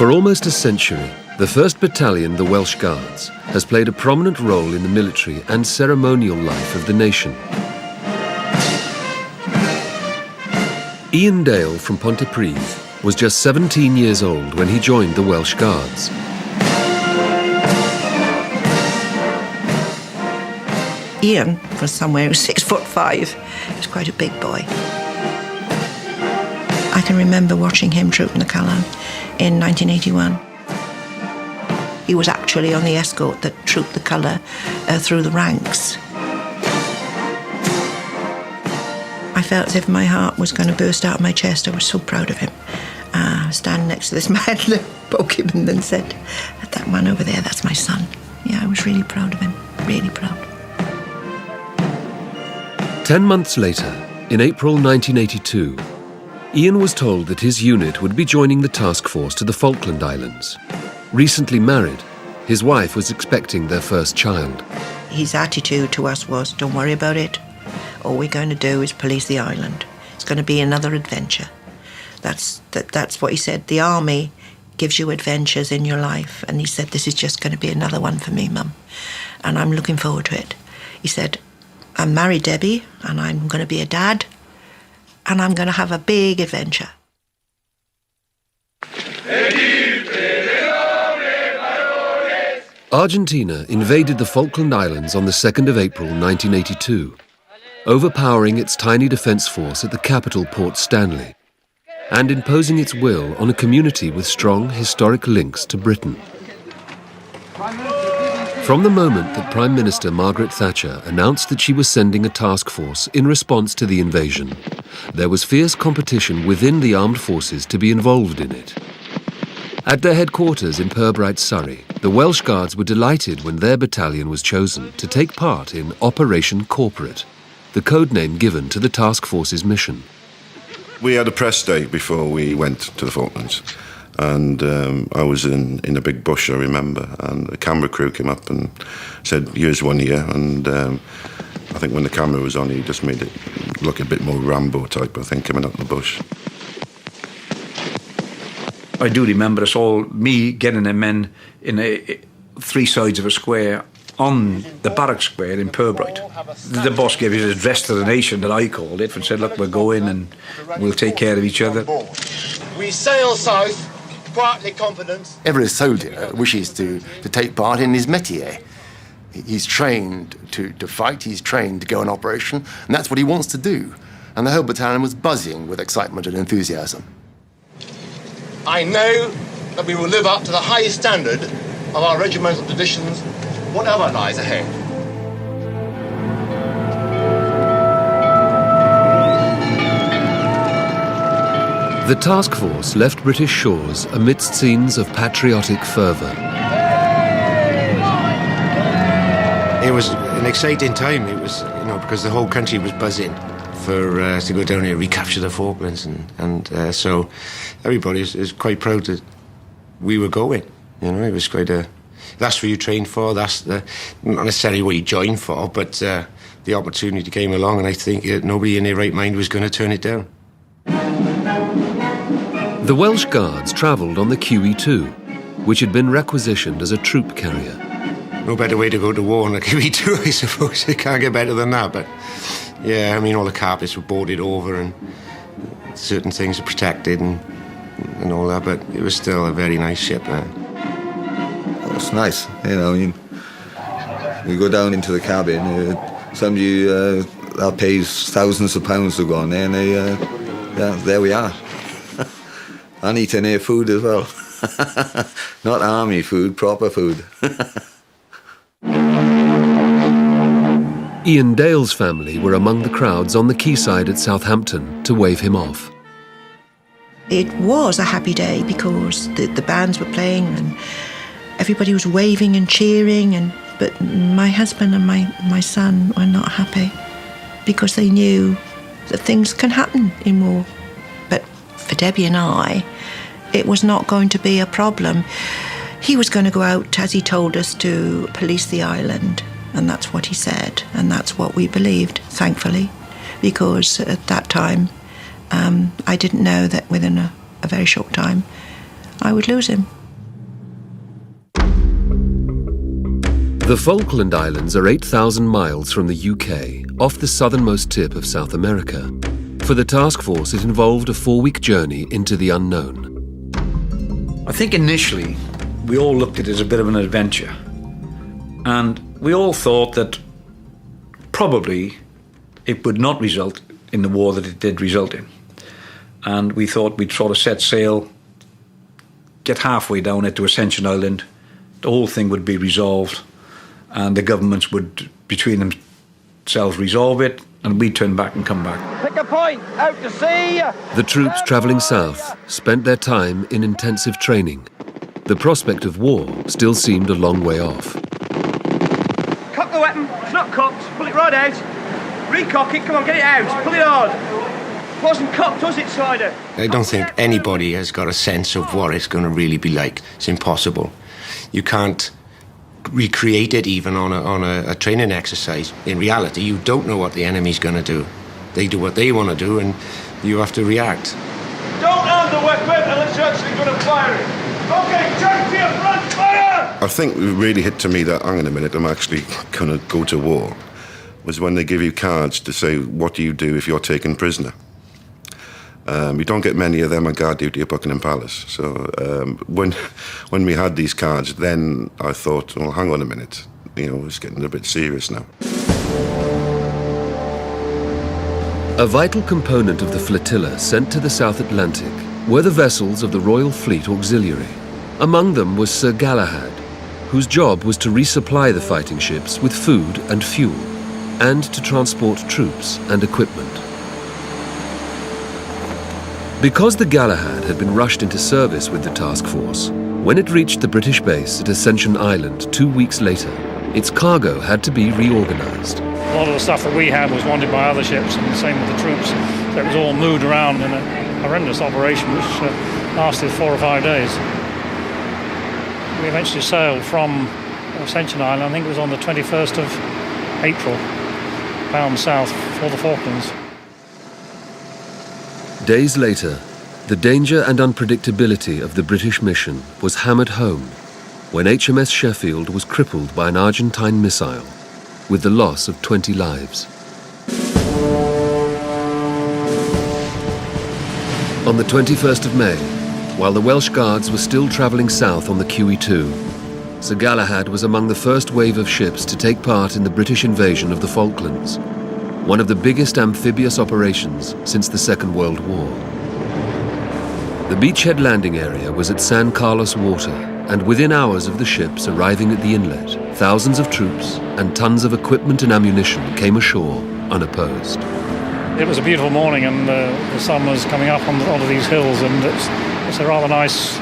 For almost a century, the 1st Battalion, the Welsh Guards, has played a prominent role in the military and ceremonial life of the nation. Ian Dale from Pontypridd was just 17 years old when he joined the Welsh Guards. Ian was somewhere 6'5". He was quite a big boy. I can remember watching him trooping the colour in 1981. He was actually on the escort that trooped the colour through the ranks. I felt as if my heart was going to burst out of my chest. I was so proud of him. Standing next to this man, poke him and then said, "That man over there, that's my son." Yeah, I was really proud of him, really proud. 10 months later, in April 1982, Ian was told that his unit would be joining the task force to the Falkland Islands. Recently married, his wife was expecting their first child. His attitude to us was, "Don't worry about it. All we're going to do is police the island. It's going to be another adventure." That's what he said. The army gives you adventures in your life. And he said, "This is just going to be another one for me, Mum. And I'm looking forward to it." He said, "I'm married, Debbie, and I'm going to be a dad, and I'm going to have a big adventure." Argentina invaded the Falkland Islands on the 2nd of April 1982, overpowering its tiny defence force at the capital Port Stanley, and imposing its will on a community with strong historic links to Britain. From the moment that Prime Minister Margaret Thatcher announced that she was sending a task force in response to the invasion, there was fierce competition within the armed forces to be involved in it. At their headquarters in Pirbright, Surrey, the Welsh Guards were delighted when their battalion was chosen to take part in Operation Corporate, the codename given to the task force's mission. We had a press day before we went to the Falklands, and I was in a big bush, I remember, and the camera crew came up and said, "Here's one here," and I think when the camera was on, he just made it look a bit more Rambo type, I think, coming out of the bush. I do remember us all, me getting the men in three sides of a square on the barrack square in Pirbright. The boss gave his address to the nation, that I called it, and said, "Look, we're going and we'll take care of each other." We sail south, quietly confident. Every soldier wishes to take part in his métier. He's trained to fight, he's trained to go on operation, and that's what he wants to do. And the whole battalion was buzzing with excitement and enthusiasm. I know that we will live up to the highest standard of our regimental traditions, whatever lies ahead. The task force left British shores amidst scenes of patriotic fervour. It was an exciting time. It was, because the whole country was buzzing for to go down here and recapture the Falklands, and so everybody is quite proud that we were going. It was quite a. That's what you train for. That's not necessarily what you join for, but the opportunity came along, and I think nobody in their right mind was going to turn it down. The Welsh Guards travelled on the QE2, which had been requisitioned as a troop carrier. No better way to go to war than a QE2, I suppose. It can't get better than that, but yeah, all the carpets were boarded over and certain things were protected and all that, but it was still a very nice ship. It's nice, we go down into the cabin, somebody that pays thousands of pounds to go on there, and there we are. And eating air food as well. Not army food, proper food. Ian Dale's family were among the crowds on the quayside at Southampton to wave him off. It was a happy day because the bands were playing and everybody was waving and cheering, but my husband and my son were not happy because they knew that things can happen in war. But for Debbie and I, it was not going to be a problem. He was going to go out, as he told us, to police the island, and that's what he said, and that's what we believed, thankfully, because at that time I didn't know that within a very short time I would lose him. The Falkland Islands are 8,000 miles from the UK, off the southernmost tip of South America. For the task force, it involved a 4-week journey into the unknown. I think initially we all looked at it as a bit of an adventure, and we all thought that probably it would not result in the war that it did result in. And we thought we'd sort of set sail, get halfway down it to Ascension Island, the whole thing would be resolved, and the governments would, between themselves, resolve it, and we'd turn back and come back. Pick a point, out to sea! The troops travelling south spent their time in intensive training. The prospect of war still seemed a long way off. Cock the weapon, it's not cocked, pull it right out. Recock it, come on, get it out, pull it hard. It wasn't cocked, was it, Slider? I don't think anybody has got a sense of what it's going to really be like. It's impossible. You can't recreate it even on a training exercise. In reality, you don't know what the enemy's going to do. They do what they want to do, and you have to react. Don't arm the weapon unless you're actually going to fire it. Okay, turn to your front, fire! I think it really hit to me that, hang on a minute, I'm actually going to go to war, was when they give you cards to say, what do you do if you're taken prisoner? You don't get many of them on guard duty at Buckingham Palace. So when we had these cards, then I thought, well, hang on a minute, it's getting a bit serious now. A vital component of the flotilla sent to the South Atlantic were the vessels of the Royal Fleet Auxiliary. Among them was Sir Galahad, whose job was to resupply the fighting ships with food and fuel, and to transport troops and equipment. Because the Galahad had been rushed into service with the task force, when it reached the British base at Ascension Island 2 weeks later, its cargo had to be reorganised. A lot of the stuff that we had was wanted by other ships, and the same with the troops. So it was all moved around in a horrendous operation which lasted 4 or 5 days. We eventually sailed from Ascension Island, I think it was on the 21st of April, bound south for the Falklands. Days later, the danger and unpredictability of the British mission was hammered home when HMS Sheffield was crippled by an Argentine missile, with the loss of 20 lives. On the 21st of May, while the Welsh Guards were still travelling south on the QE2, Sir Galahad was among the first wave of ships to take part in the British invasion of the Falklands, one of the biggest amphibious operations since the Second World War. The beachhead landing area was at San Carlos Water, and within hours of the ships arriving at the inlet, thousands of troops and tons of equipment and ammunition came ashore unopposed. It was a beautiful morning, and the sun was coming up onto these hills, and it's a rather nice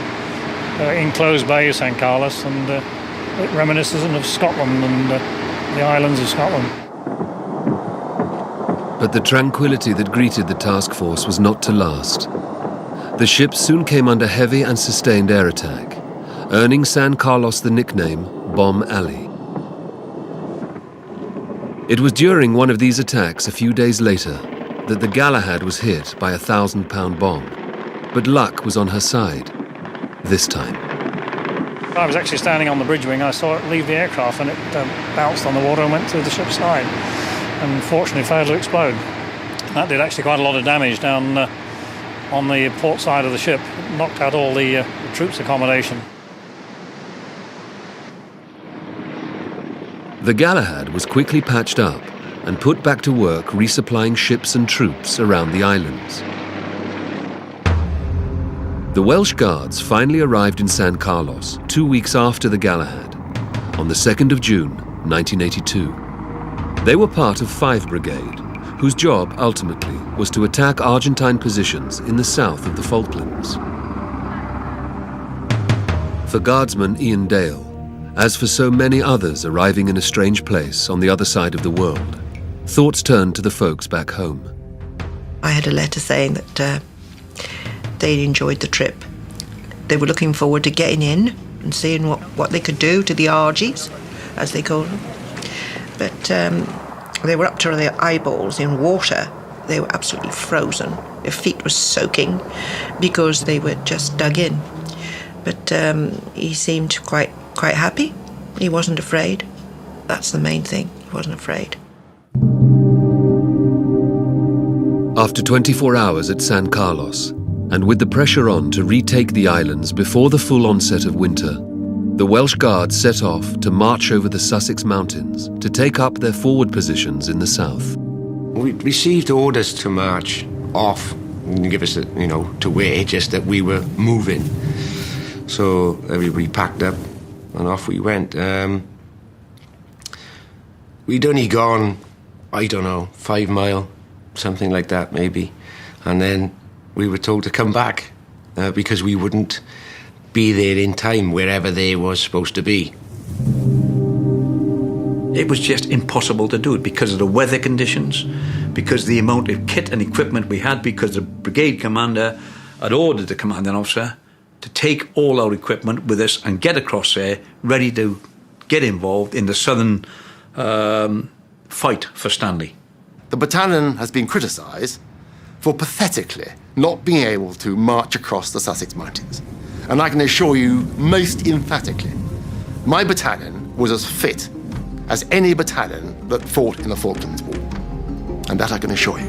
enclosed bay, San Carlos, and it reminiscent of Scotland and the islands of Scotland. But the tranquility that greeted the task force was not to last. The ships soon came under heavy and sustained air attack, earning San Carlos the nickname Bomb Alley. It was during one of these attacks a few days later that the Galahad was hit by a 1,000-pound bomb, but luck was on her side, this time. I was actually standing on the bridge wing. I saw it leave the aircraft, and it bounced on the water and went through the ship's side, and fortunately failed to explode. That did actually quite a lot of damage down on the port side of the ship. It knocked out all the troops' accommodation. The Galahad was quickly patched up and put back to work resupplying ships and troops around the islands. The Welsh Guards finally arrived in San Carlos 2 weeks after the Galahad, on the 2nd of June, 1982. They were part of 5 Brigade, whose job ultimately was to attack Argentine positions in the south of the Falklands. For Guardsman Ian Dale, as for so many others arriving in a strange place on the other side of the world, thoughts turned to the folks back home. I had a letter saying that they'd enjoyed the trip. They were looking forward to getting in and seeing what they could do to the Argies, as they call them. But they were up to their eyeballs in water. They were absolutely frozen. Their feet were soaking because they were just dug in. But he seemed quite happy. He wasn't afraid. That's the main thing. He wasn't afraid. After 24 hours at San Carlos, and with the pressure on to retake the islands before the full onset of winter, the Welsh Guards set off to march over the Sussex Mountains to take up their forward positions in the south. We received orders to march off and give us, to where, just that we were moving. So everybody packed up and off we went. We'd only gone, 5 miles, something like that maybe. And then we were told to come back because we wouldn't be there in time wherever they was supposed to be. It was just impossible to do it because of the weather conditions, because the amount of kit and equipment we had, because the brigade commander had ordered the commanding officer to take all our equipment with us and get across there, ready to get involved in the southern fight for Stanley. The battalion has been criticised for pathetically not being able to march across the Sussex Mountains. And I can assure you, most emphatically, my battalion was as fit as any battalion that fought in the Falklands War. And that I can assure you.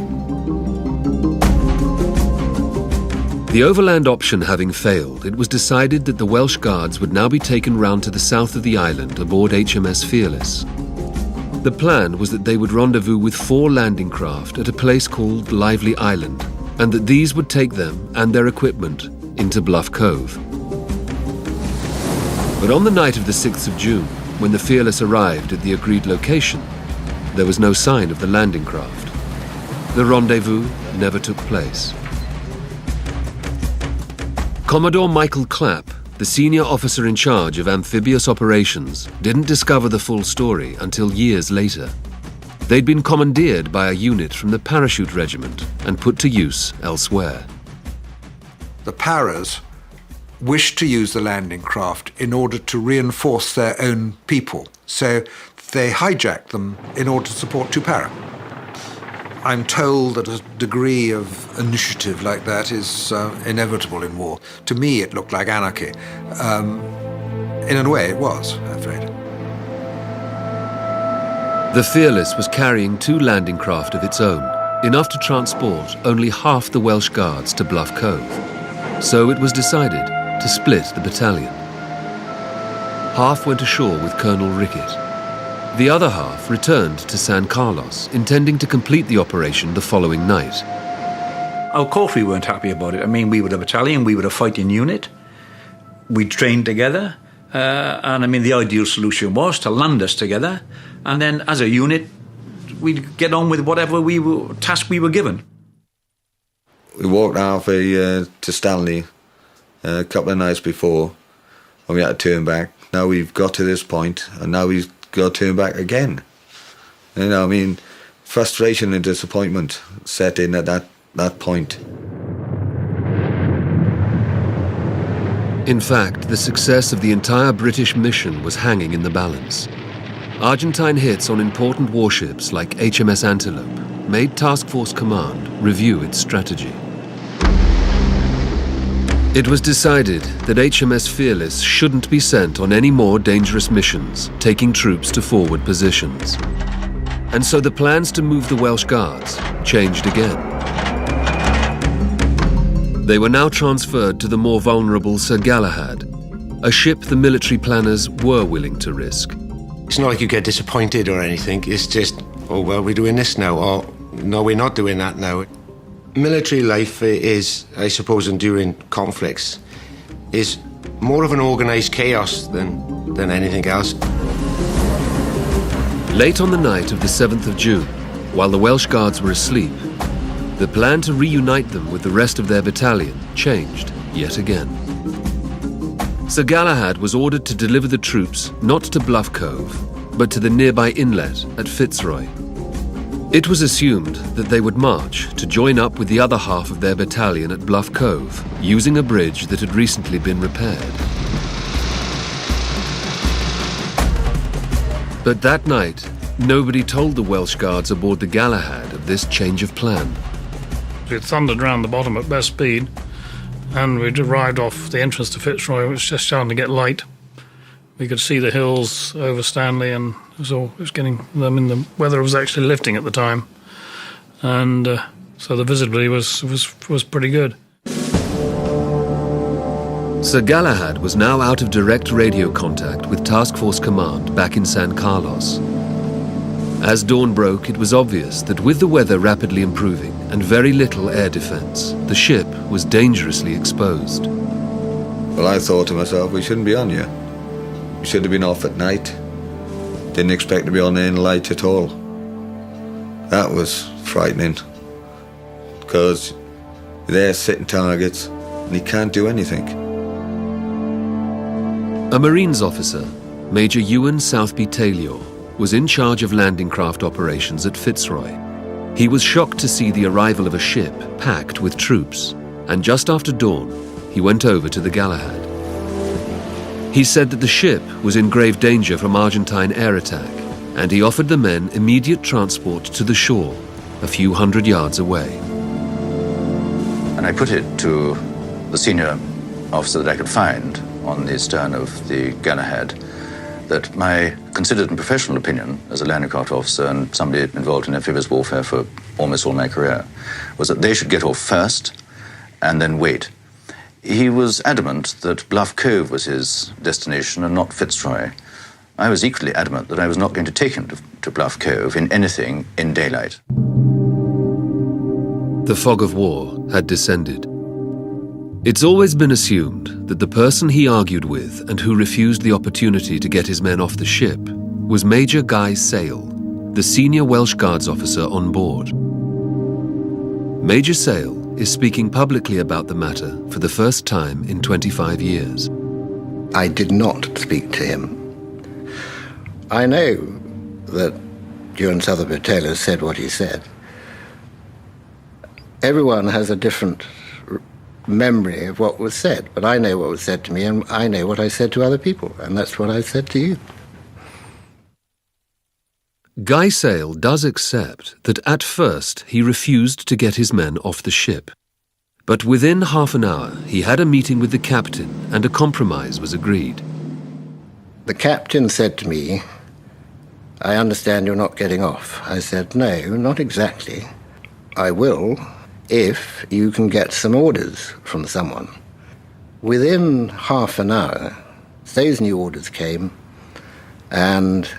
The overland option having failed, it was decided that the Welsh Guards would now be taken round to the south of the island aboard HMS Fearless. The plan was that they would rendezvous with 4 landing craft at a place called Lively Island, and that these would take them and their equipment into Bluff Cove. But on the night of the 6th of June, when the Fearless arrived at the agreed location, there was no sign of the landing craft. The rendezvous never took place. Commodore Michael Clapp, the senior officer in charge of amphibious operations, didn't discover the full story until years later. They'd been commandeered by a unit from the Parachute Regiment and put to use elsewhere. The Paras wished to use the landing craft in order to reinforce their own people, so they hijacked them in order to support Tupara. I'm told that a degree of initiative like that is inevitable in war. To me, it looked like anarchy. In a way, it was, I'm afraid. The Fearless was carrying 2 landing craft of its own, enough to transport only half the Welsh Guards to Bluff Cove. So it was decided to split the battalion. Half went ashore with Colonel Rickett. The other half returned to San Carlos, intending to complete the operation the following night. Of course we weren't happy about it. I mean, we were a battalion, we were a fighting unit. We trained together, and I mean, the ideal solution was to land us together, and then as a unit, we'd get on with whatever task we were given. We walked halfway to Stanley a couple of nights before, and we had to turn back. Now we've got to this point, and now we've got to turn back again. Frustration and disappointment set in at that point. In fact, the success of the entire British mission was hanging in the balance. Argentine hits on important warships like HMS Antelope made Task Force Command review its strategy. It was decided that HMS Fearless shouldn't be sent on any more dangerous missions, taking troops to forward positions. And so the plans to move the Welsh Guards changed again. They were now transferred to the more vulnerable Sir Galahad, a ship the military planners were willing to risk. It's not like you get disappointed or anything. It's just, oh, well, we're doing this now, or no, we're not doing that now. Military life is, I suppose, enduring conflicts, is more of an organised chaos than anything else. Late on the night of the 7th of June, while the Welsh Guards were asleep, the plan to reunite them with the rest of their battalion changed yet again. Sir Galahad was ordered to deliver the troops not to Bluff Cove, but to the nearby inlet at Fitzroy. It was assumed that they would march to join up with the other half of their battalion at Bluff Cove, using a bridge that had recently been repaired. But that night, nobody told the Welsh Guards aboard the Galahad of this change of plan. It thundered round the bottom at best speed, and we'd arrived off the entrance to Fitzroy. It was just starting to get light. We could see the hills over Stanley, and it was getting them in the weather was actually lifting at the time, and so the visibility was pretty good. Sir Galahad was now out of direct radio contact with Task Force Command back in San Carlos. As dawn broke, it was obvious that with the weather rapidly improving and very little air defense, the ship was dangerously exposed. Well, I thought to myself, we shouldn't be on here. We should have been off at night. Didn't expect to be on any light at all. That was frightening, because they're sitting targets and you can't do anything. A Marines officer, Major Ewan Southby Taylor, was in charge of landing craft operations at Fitzroy. He was shocked to see the arrival of a ship packed with troops, and just after dawn, he went over to the Galahad. He said that the ship was in grave danger from Argentine air attack, and he offered the men immediate transport to the shore, a few hundred yards away. And I put it to the senior officer that I could find on the stern of the Galahad that my considered and professional opinion as a landing craft officer and somebody involved in amphibious warfare for almost all my career was that they should get off first and then wait. He was adamant that Bluff Cove was his destination and not Fitzroy. I was equally adamant that I was not going to take him to Bluff Cove in anything in daylight. The fog of war had descended. It's always been assumed that the person he argued with and who refused the opportunity to get his men off the ship was Major Guy Sale, the senior Welsh Guards officer on board. Major Sale is speaking publicly about the matter for the first time in 25 years. I did not speak to him. I know that Ewan Southby Taylor said what he said. Everyone has a different memory of what was said, but I know what was said to me, and I know what I said to other people, and that's what I said to you. Guy Sale does accept that at first he refused to get his men off the ship. But within half an hour, he had a meeting with the captain and a compromise was agreed. The captain said to me, "I understand you're not getting off." I said, "No, not exactly. I will if you can get some orders from someone." Within half an hour, those new orders came, and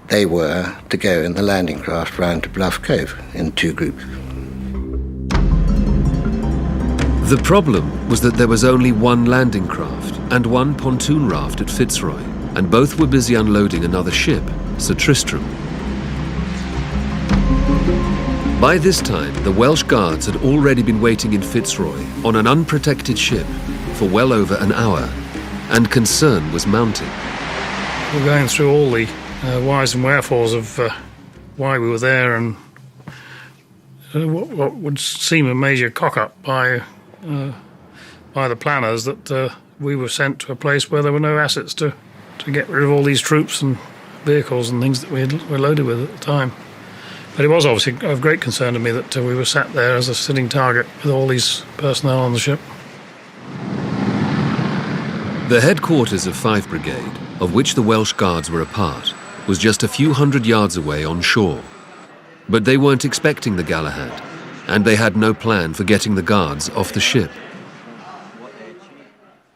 they were to go in the landing craft round to Bluff Cove in 2 groups. The problem was that there was only one landing craft and one pontoon raft at Fitzroy, and both were busy unloading another ship, Sir Tristram. By this time, the Welsh Guards had already been waiting in Fitzroy on an unprotected ship for well over an hour, and concern was mounting. We're going through all the whys and wherefores of why we were there, and what would seem a major cock-up by the planners that we were sent to a place where there were no assets to get rid of all these troops and vehicles and things that we were loaded with at the time. But it was obviously of great concern to me that we were sat there as a sitting target with all these personnel on the ship. The headquarters of 5 Brigade, of which the Welsh Guards were a part, was just a few hundred yards away on shore. But they weren't expecting the Galahad, and they had no plan for getting the guards off the ship.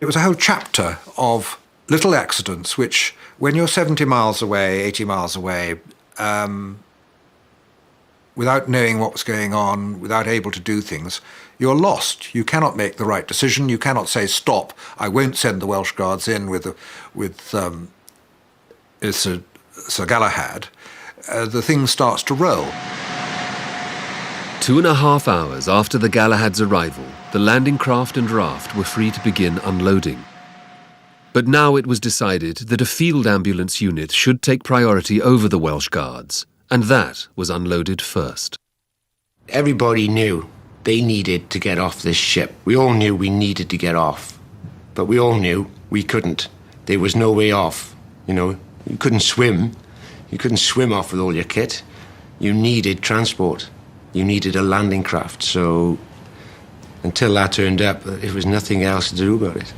It was a whole chapter of little accidents which, when you're 70 miles away, 80 miles away, without knowing what was going on, without able to do things, you're lost. You cannot make the right decision. You cannot say, stop, I won't send the Welsh Guards in with Sir Galahad. The thing starts to roll. 2.5 hours after the Galahad's arrival, the landing craft and raft were free to begin unloading. But now it was decided that a field ambulance unit should take priority over the Welsh Guards, and that was unloaded first. Everybody knew they needed to get off this ship. We all knew we needed to get off, but we all knew we couldn't. There was no way off. You know, you couldn't swim. You couldn't swim off with all your kit. You needed transport. You needed a landing craft. So until that turned up, there was nothing else to do about it.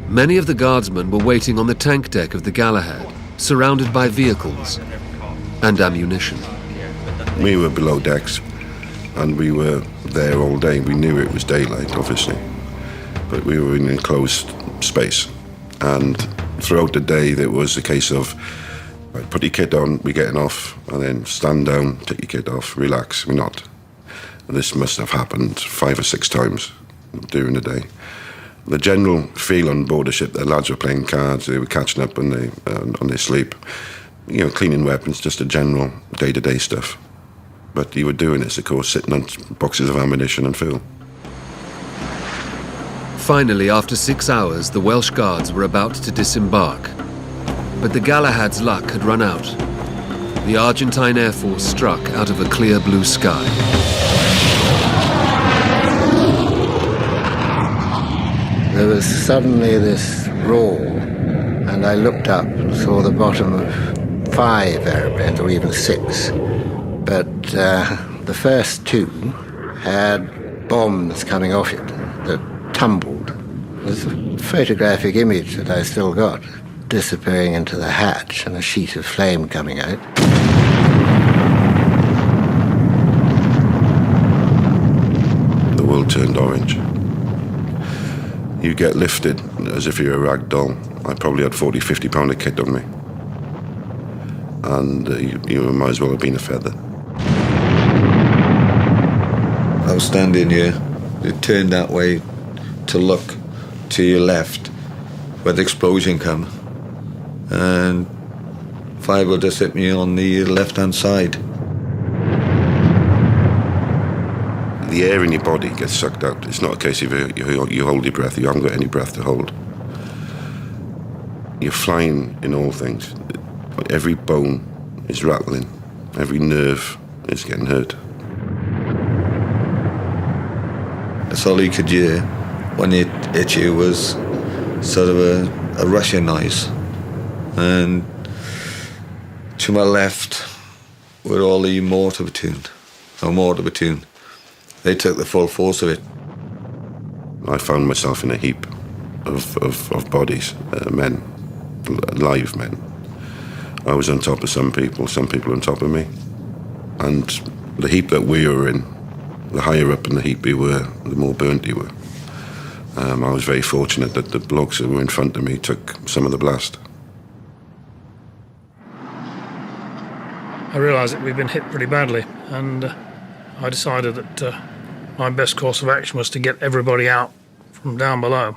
Many of the guardsmen were waiting on the tank deck of the Galahad, surrounded by vehicles and ammunition. We were below decks, and we were there all day. We knew it was daylight, obviously, but we were in an enclosed space. And throughout the day, there was a case of, right, put your kit on, we're getting off, and then stand down, take your kit off, relax, we're not. And this must have happened 5 or 6 times during the day. The general feel on board the ship, the lads were playing cards, they were catching up on their sleep, you know, cleaning weapons, just the general day-to-day stuff. But you were doing this, of course, sitting on boxes of ammunition and fuel. Finally, after 6 hours, the Welsh Guards were about to disembark. But the Galahad's luck had run out. The Argentine Air Force struck out of a clear blue sky. There was suddenly this roar, and I looked up and saw the bottom of 5 aeroplanes, or even 6. But the first 2 had bombs coming off it that tumbled. There's a photographic image that I still got, disappearing into the hatch and a sheet of flame coming out. The world turned orange. You get lifted as if you're a rag doll. I probably had 40, 50 pound of kit on me. And you might as well have been a feather. I was standing here, you turned that way to look to your left where the explosion come, and 5 will just hit me on the left-hand side. The air in your body gets sucked out. It's not a case of you hold your breath, you haven't got any breath to hold. You're flying in all things. Every bone is rattling, every nerve is getting hurt. That's all you could hear when it hit you was sort of a rushing noise. And to my left were all the mortar platoon. They took the full force of it. I found myself in a heap of bodies, men, live men. I was on top of some people on top of me. And the heap that we were in, the higher up in the heap we were, the more burnt you were. I was very fortunate that the blokes that were in front of me took some of the blast. I realised that we'd been hit pretty badly, and I decided that my best course of action was to get everybody out from down below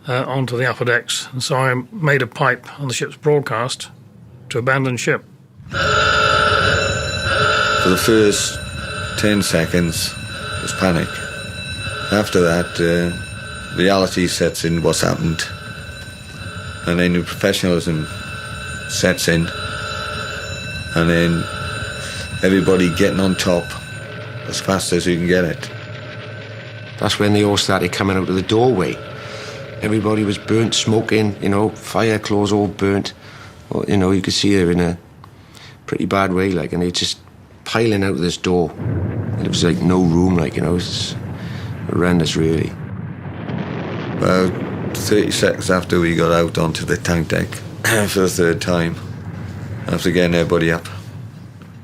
onto the upper decks. And so I made a pipe on the ship's broadcast to abandon ship. For the first 10 seconds, was panic. After that, reality sets in what's happened, and then professionalism sets in, and then everybody getting on top as fast as you can get it. That's when they all started coming out of the doorway. Everybody was burnt, smoking, fire clothes all burnt. You could see they're in a pretty bad way, and they just piling out of this door. And it was like no room, it's horrendous, really. About 30 seconds after we got out onto the tank deck for the 3rd time, after getting everybody up,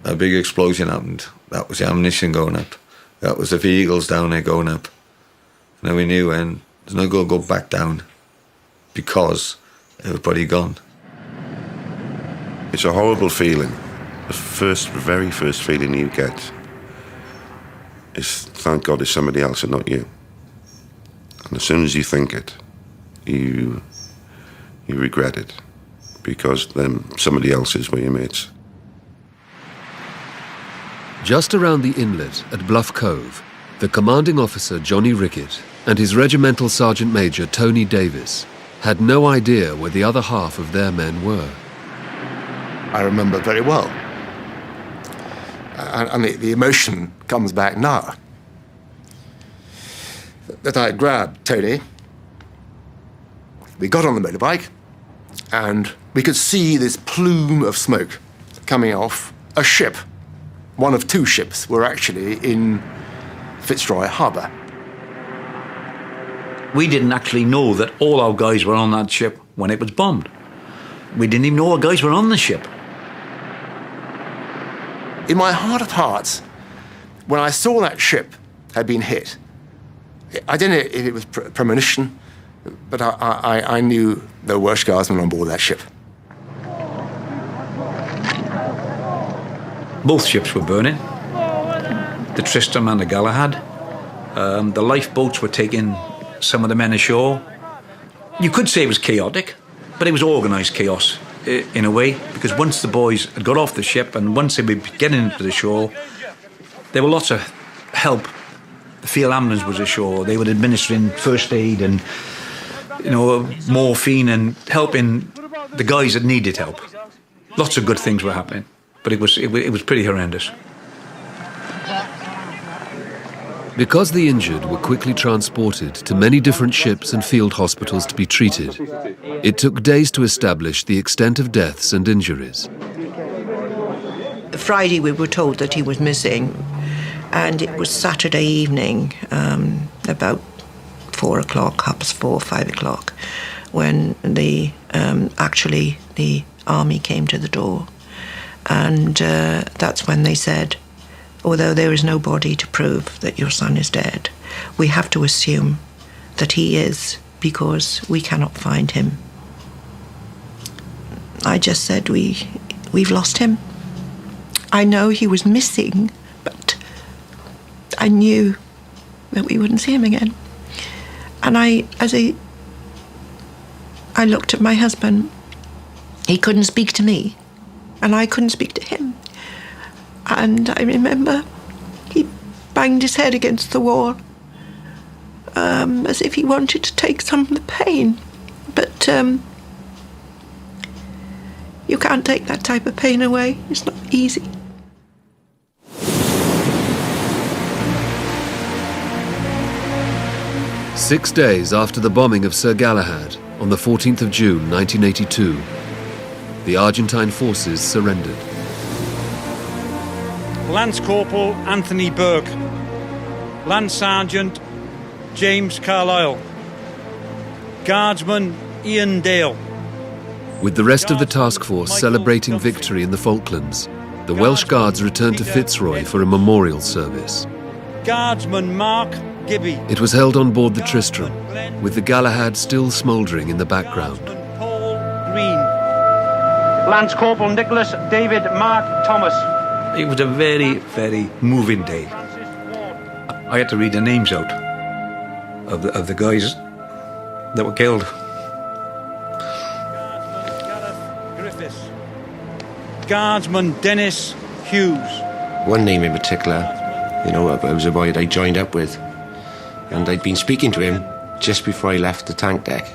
a big explosion happened. That was the ammunition going up. That was the vehicles down there going up. And then we knew when there's no going to go back down because everybody gone. It's a horrible feeling. The very first feeling you get is, thank God it's somebody else and not you. And as soon as you think it, you regret it, because then somebody else is where your mates. Just around the inlet at Bluff Cove, the commanding officer Johnny Rickett and his regimental sergeant major Tony Davis had no idea where the other half of their men were. I remember very well. And the emotion comes back now. That I grabbed Tony, we got on the motorbike, and we could see this plume of smoke coming off a ship one of 2 ships were actually in Fitzroy harbour. We didn't actually know that all our guys were on that ship when it was bombed. We didn't even know our guys were on the ship. In my heart of hearts, when I saw that ship had been hit, I don't know if it was premonition, but I knew there were Welsh Guardsmen on board that ship. Both ships were burning, the Tristram and the Galahad. The lifeboats were taking some of the men ashore. You could say it was chaotic, but it was organised chaos in a way, because once the boys had got off the ship and once they were getting into the shore, there were lots of help. The field ambulance was ashore. They were administering first aid and, morphine and helping the guys that needed help. Lots of good things were happening, but it was pretty horrendous. Because the injured were quickly transported to many different ships and field hospitals to be treated, it took days to establish the extent of deaths and injuries. Friday we were told that he was missing, and it was Saturday evening, about 4 o'clock, 4:30, 5 o'clock, when the army came to the door. And that's when they said, although there is no body to prove that your son is dead, we have to assume that he is, because we cannot find him. I just said, we've lost him. I know he was missing, but I knew that we wouldn't see him again. And I looked at my husband. He couldn't speak to me, and I couldn't speak to him. And I remember he banged his head against the wall, as if he wanted to take some of the pain. But you can't take that type of pain away. It's not easy. Six days after the bombing of Sir Galahad, on the 14th of June 1982, the Argentine forces surrendered. Lance Corporal Anthony Burke, Lance Sergeant James Carlyle, Guardsman Ian Dale. With the rest of the task force celebrating victory in the Falklands, the Welsh Guards returned to Fitzroy for a memorial service. Guardsman Mark Gibby. It was held on board the Tristram, with the Galahad still smouldering in the background. Paul Green. Lance Corporal Nicholas David Mark Thomas. It was a very, very moving day. I had to read the names out of the guys that were killed. Guardsman Dennis Hughes. One name in particular, it was a boy that I joined up with, and I'd been speaking to him just before I left the tank deck,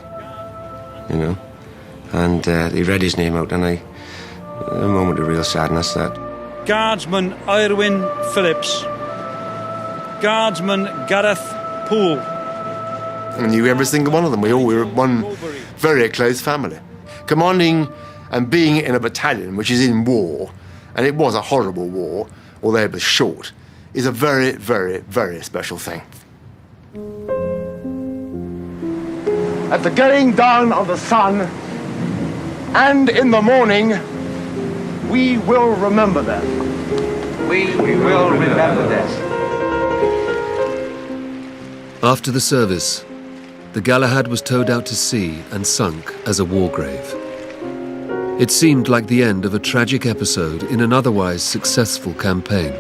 and they read his name out, and a moment of real sadness that. Guardsman Irwin Phillips. Guardsman Gareth Poole. I knew every single one of them. We were one very close family. Commanding and being in a battalion which is in war, and it was a horrible war, although it was short, is a very, very, very special thing. At the going down of the sun and in the morning, we will remember them. We will remember them. After the service, the Galahad was towed out to sea and sunk as a war grave. It seemed like the end of a tragic episode in an otherwise successful campaign.